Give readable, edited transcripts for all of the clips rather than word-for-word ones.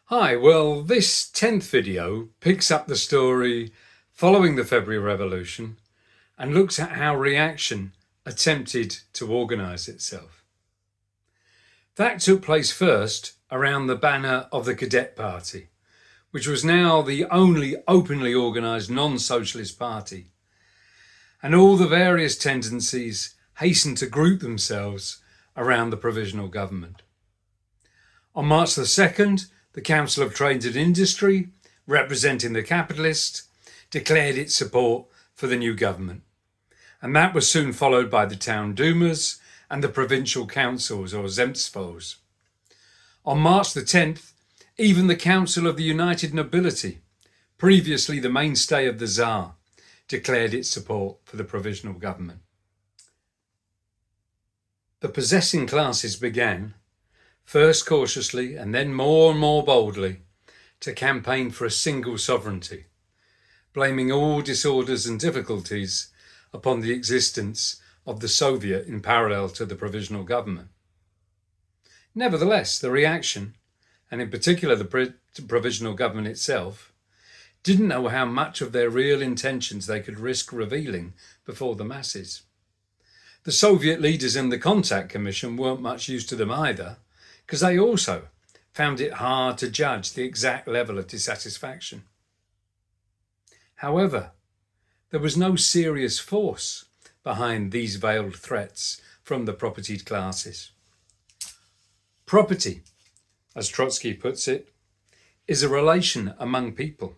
Hi, well, this 10th video picks up the story following the February Revolution and looks at how reaction attempted to organise itself. That took place first around the banner of the Cadet Party, which was now the only openly organised non-socialist party, and all the various tendencies hastened to group themselves around the provisional government. On March the 2nd, the Council of Trade and Industry, representing the capitalists, declared its support for the new government. And that was soon followed by the town dumas and the provincial councils, or Zemstvos. On March the 10th, even the Council of the United Nobility, previously the mainstay of the Tsar, declared its support for the provisional government. The possessing classes began, first cautiously and then more and more boldly, to campaign for a single sovereignty, blaming all disorders and difficulties upon the existence of the Soviet in parallel to the provisional government. Nevertheless, the reaction, and in particular the provisional government itself, didn't know how much of their real intentions they could risk revealing before the masses. The Soviet leaders in the Contact Commission weren't much use to them either, because they also found it hard to judge the exact level of dissatisfaction. However, there was no serious force behind these veiled threats from the propertied classes. Property, as Trotsky puts it, is a relation among people.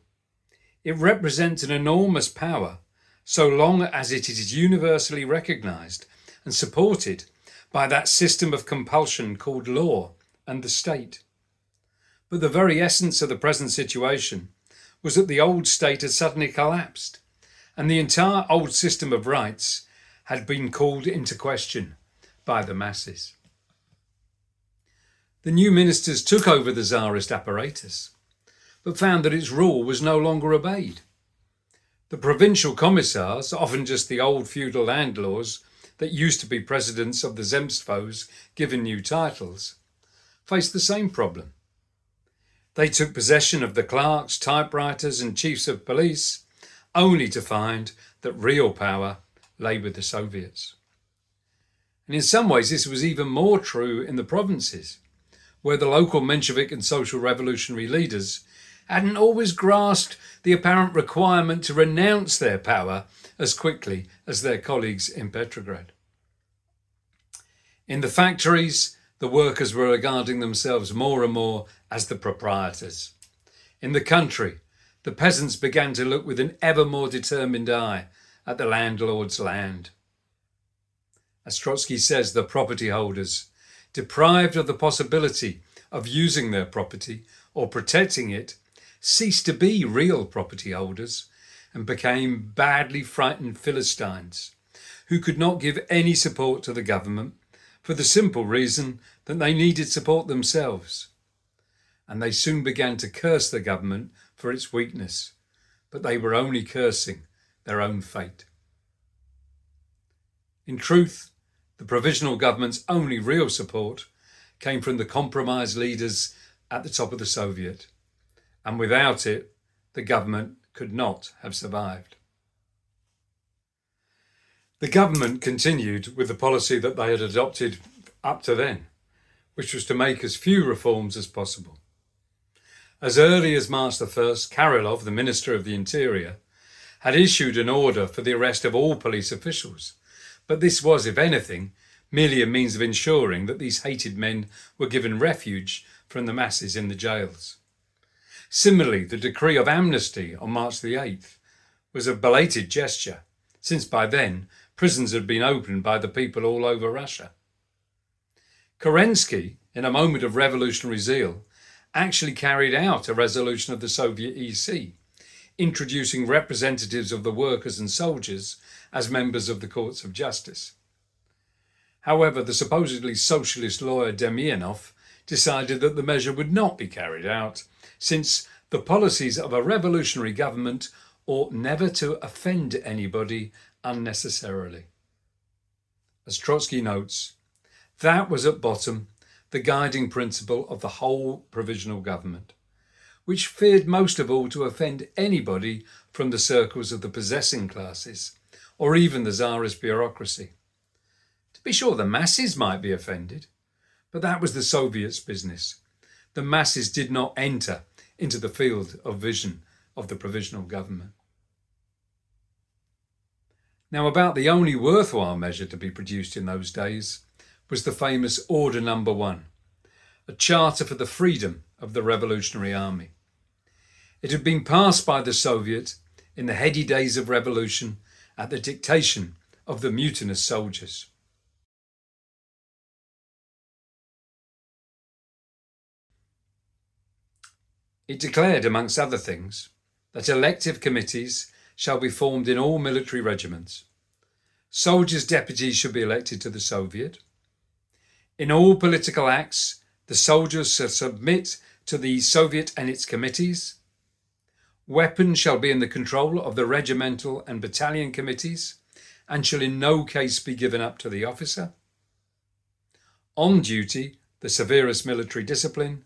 It represents an enormous power so long as it is universally recognised and supported by that system of compulsion called law and the state. But the very essence of the present situation was that the old state had suddenly collapsed, and the entire old system of rights had been called into question by the masses. The new ministers took over the Tsarist apparatus, but found that its rule was no longer obeyed. The provincial commissars, often just the old feudal landlords that used to be presidents of the Zemstvos given new titles, faced the same problem. They took possession of the clerks, typewriters and chiefs of police, only to find that real power lay with the Soviets. And in some ways this was even more true in the provinces, where the local Menshevik and social revolutionary leaders hadn't always grasped the apparent requirement to renounce their power as quickly as their colleagues in Petrograd. In the factories, the workers were regarding themselves more and more as the proprietors. In the country, the peasants began to look with an ever more determined eye at the landlord's land. As Trotsky says, the property holders, deprived of the possibility of using their property or protecting it, ceased to be real property holders and became badly frightened Philistines who could not give any support to the government for the simple reason that they needed support themselves. And they soon began to curse the government for its weakness, but they were only cursing their own fate. In truth, the provisional government's only real support came from the compromise leaders at the top of the Soviet, and without it, the government could not have survived. The government continued with the policy that they had adopted up to then, which was to make as few reforms as possible. As early as March the 1st, Karylov, the Minister of the Interior, had issued an order for the arrest of all police officials, but this was, if anything, merely a means of ensuring that these hated men were given refuge from the masses in the jails. Similarly, the decree of amnesty on March the 8th was a belated gesture, since by then prisons had been opened by the people all over Russia. Kerensky, in a moment of revolutionary zeal, actually carried out a resolution of the Soviet EC, introducing representatives of the workers and soldiers as members of the courts of justice. However, the supposedly socialist lawyer Demyanov decided that the measure would not be carried out, since the policies of a revolutionary government ought never to offend anybody unnecessarily. As Trotsky notes, that was at bottom the guiding principle of the whole provisional government, which feared most of all to offend anybody from the circles of the possessing classes, or even the Tsarist bureaucracy. To be sure, the masses might be offended, but that was the Soviets' business. The masses did not enter into the field of vision of the provisional government. Now, about the only worthwhile measure to be produced in those days was the famous Order No. 1, a charter for the freedom of the Revolutionary Army. It had been passed by the Soviet in the heady days of revolution at the dictation of the mutinous soldiers. It declared, amongst other things, that elective committees shall be formed in all military regiments. Soldiers' deputies should be elected to the Soviet. In all political acts, the soldiers shall submit to the Soviet and its committees. Weapons shall be in the control of the regimental and battalion committees and shall in no case be given up to the officer. On duty, the severest military discipline.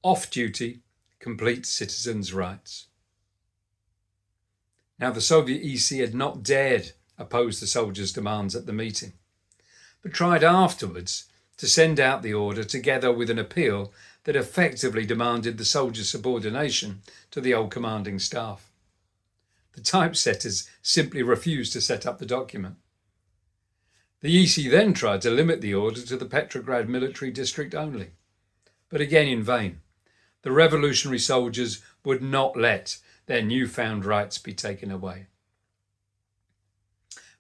Off duty, complete citizens' rights. Now, the Soviet EC had not dared oppose the soldiers' demands at the meeting, but tried afterwards to send out the order together with an appeal that effectively demanded the soldiers' subordination to the old commanding staff. The typesetters simply refused to set up the document. The EC then tried to limit the order to the Petrograd military district only, but again in vain. The revolutionary soldiers would not let their newfound rights be taken away.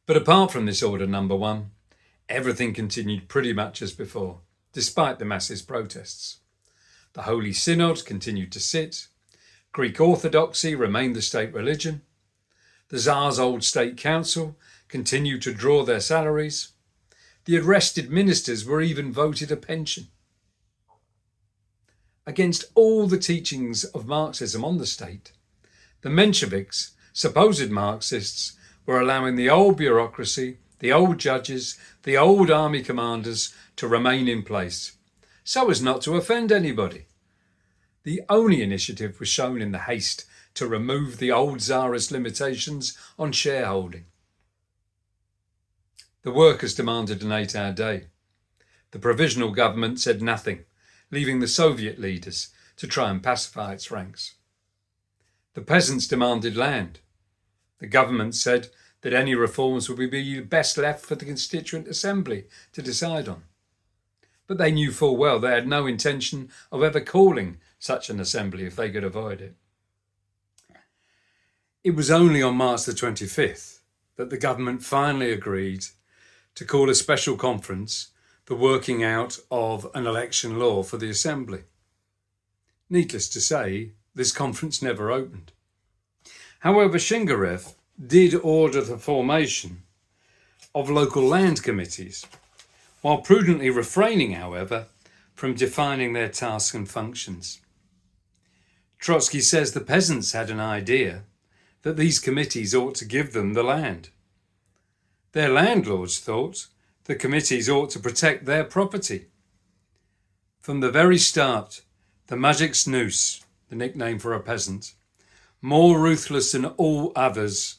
But apart from this Order No. 1, everything continued pretty much as before, despite the masses' protests. The Holy Synod continued to sit. Greek Orthodoxy remained the state religion. The Tsar's old state council continued to draw their salaries. The arrested ministers were even voted a pension. Against all the teachings of Marxism on the state, the Mensheviks, supposed Marxists, were allowing the old bureaucracy, the old judges, the old army commanders to remain in place, so as not to offend anybody. The only initiative was shown in the haste to remove the old Tsarist limitations on shareholding. The workers demanded an 8-hour day. The provisional government said nothing, leaving the Soviet leaders to try and pacify its ranks. The peasants demanded land. The government said that any reforms would be best left for the Constituent Assembly to decide on. But they knew full well they had no intention of ever calling such an assembly if they could avoid it. It was only on March the 25th that the government finally agreed to call a special conference, the working out of an election law for the assembly. Needless to say, this conference never opened. However, Shingarev did order the formation of local land committees, while prudently refraining, however, from defining their tasks and functions. Trotsky says the peasants had an idea that these committees ought to give them the land. Their landlords thought the committees ought to protect their property. From the very start, the Muzhik's noose, the nickname for a peasant, more ruthless than all others,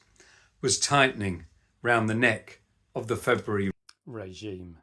was tightening round the neck of the February regime.